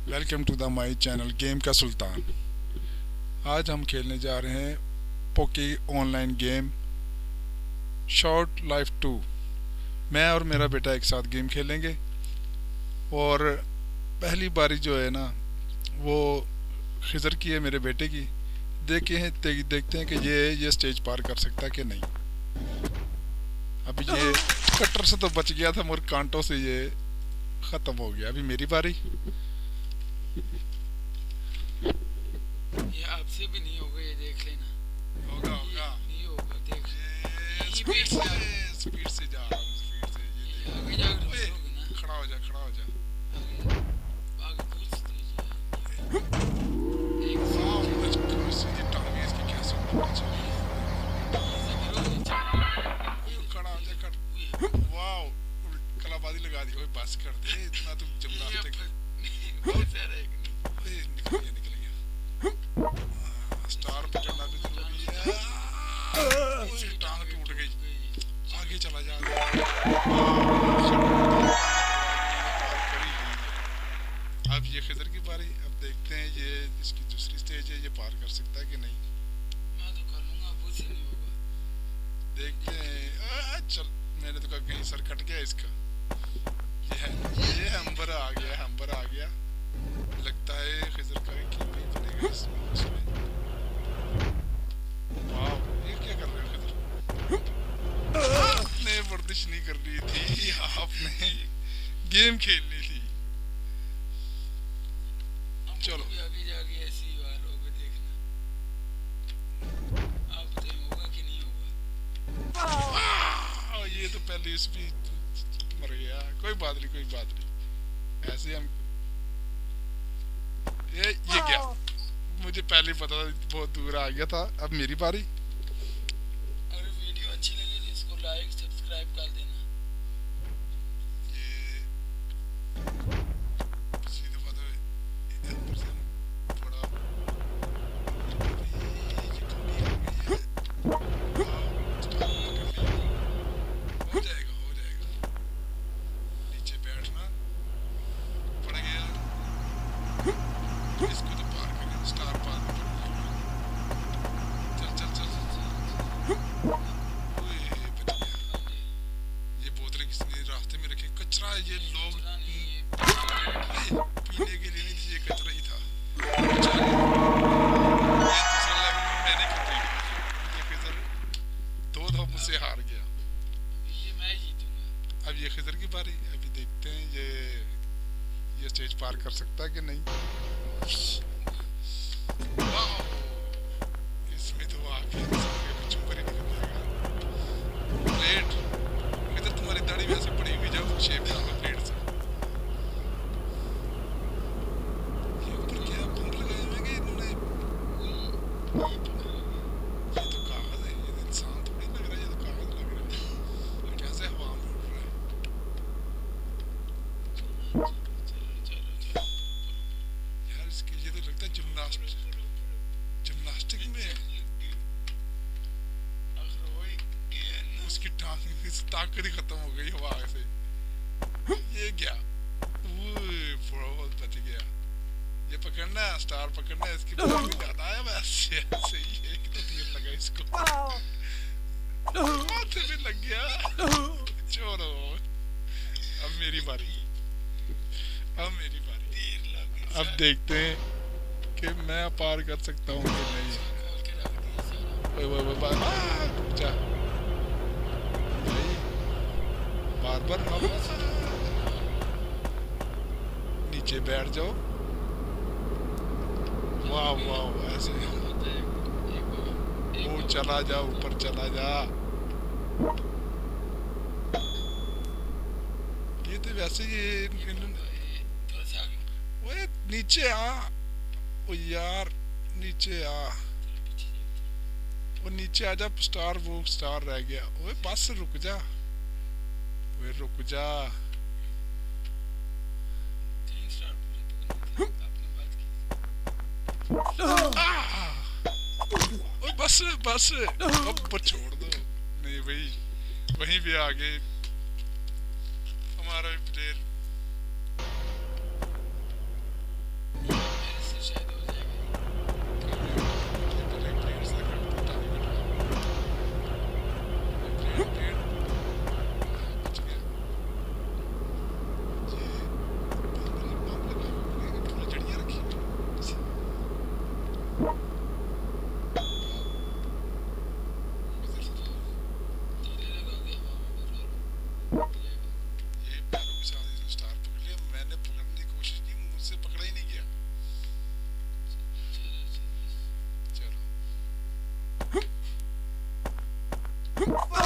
Welcome to the my channel game का सुल्तान। आज हम खेलने जा रहे हैं Poki online game short life 2। मैं और मेरा बेटा एक साथ गेम खेलेंगे और पहली बारी जो है ना वो खिजर की है, मेरे बेटे की। देखते हैं कि ये स्टेज पार कर सकता है कि नहीं। अभी ये कटर से तो बच गया था मगर कांटों से ये ख़त्म हो गया। अभी मेरी बारी। ये आपसे भी नहीं होगा, ये देख लेना। होगा होगा, नहीं होगा, देख। ये यहीं स्पीड पे से स्पीड से जा रहा हूँ, स्पीड से। ये ये आगे देख, जाकर ओए, रुकोगे ना। खड़ा हो जा, खड़ा हो जा। आगे आगे बहुत तेज है। एक वाह, सेकंड ये टांगे इसकी क्या सुंदर है। ऐसे करोगे नीचे। ये ओए, खड़ा हो जा, ये खड़ा। वाह, कलाबाजी लगा दी। ओए बस कर दे, इतना तुम जिम्नास्टिक। बहुत सारा एक ओए निकल गया, निकल गया। स्टार पे चढ़ना भी जरूरी है। ओए टांग टूट गई। आगे चला जा। अब ये खिजर की बारी। अब देखते हैं ये इसकी दूसरी स्टेज है, ये पार कर सकता है कि नहीं। मैं तो कर लूंगा, मुझसे नहीं होगा। देखते हैं। चल, मैंने तो कहा कहीं सर कट गया इसका। ये हम्बर आ गया, हम्बर आ गया। लगता है खिजर का एक ही नहीं बनेगा इसमें। वाह, ये क्या कर रहे हो खिजर? आपने वर्जिश नहीं करनी थी, आपने गेम खेलनी थी। चलो भी आगे जाके ऐसी बार होगा, देखना। आप बताइए होगा कि नहीं होगा। ये तो पहले इस भी मर गया। कोई बात नहीं, कोई बात नहीं। ऐसे हम ये क्या, मुझे पहले ही पता था, बहुत दूर आ गया था। अब मेरी बारी। अगर वीडियो अच्छी लगी तो इसको लाइक सब्सक्राइब कर देना। ये पिछली दफा तो अंदर से हम थोड़ा ये कमी आ गई है। हो जाएगा, हो जाएगा। नीचे बैठना पड़ गया। इसको तो पार करें, स्टार पार में पड़ गया। चल चल चल चल चल। ओए बच गया। ये बोतलें किसने रास्ते में रखी? कचरा है ये। लोग कचरा नहीं है, पीने के लिए नहीं थी, ये कचरा ही था। बेचारे, ये दूसरा लेवल में मैंने कंप्लीट किया। ये खिजर दो मुझसे हार गया। ये मैं जीतूंगा। अब ये खिजर की बारी। अभी देखते हैं ये स्टेज पार कर सकता है कि नहीं। वाह, इसमें तो आगे कुछ ऊपर ही निकल जाएगा। प्लेट, इधर तुम्हारी दाढ़ी वैसे पड़ी हुई, जाओ शेप डालो प्लेट से। ये ऊपर क्या पंख लगाए हुए हैं कि इन्होंने? ये पकड़ लो। ये तो कागज है, ये तो इंसान थोड़ी लग रहा है, ये तो कागज लग रहा है। ये कैसे हवा में उड़ रहा है? चलो चलो चलो। यार इसके ये तो लगता है जिम्नास्टिक में है। आखिर वो ही गया ना। उसकी टांग, इस ताकत ही खत्म हो गई हवा से। ये क्या, बहुत बच गया। ये पकड़ना है, स्टार पकड़ना है। इसकी बात भी ज्यादा है, वैसे ऐसे ही एक तो तीर लगा इसको, माथे पे लग गया। छोड़ो, अब मेरी बारी। अब मेरी बारी। तीर लग गया। अब देखते हैं कि मैं पार कर सकता हूँ कि नहीं। खोल के रख दिया सारा। ओए ओए ओए, जा भाई, बार बार नीचे बैठ जाओ। वाह वाह, ऐसे होता है एक वो चला जा, ऊपर चला जा। ये तो वैसे ही थोड़ा सा आगे। ओए नीचे आ। ओ यार नीचे आ, थोड़ा पीछे जाओ। वो नीचे आ जा। स्टार, वो स्टार रह गया। ओए बस रुक जा, ओए रुक जा। तीन स्टार पूरे पकड़ने थे, आपने बात की। ओए बस बस, अब छोड़ दो। नहीं भाई, वहीं भी आगे हमारा भी प्लेयर। ये पैरों के साथ इसने स्टार पकड़ लिया, मैंने पकड़ने की कोशिश की, मुझसे पकड़ा ही नहीं गया। चलो चलो। चलो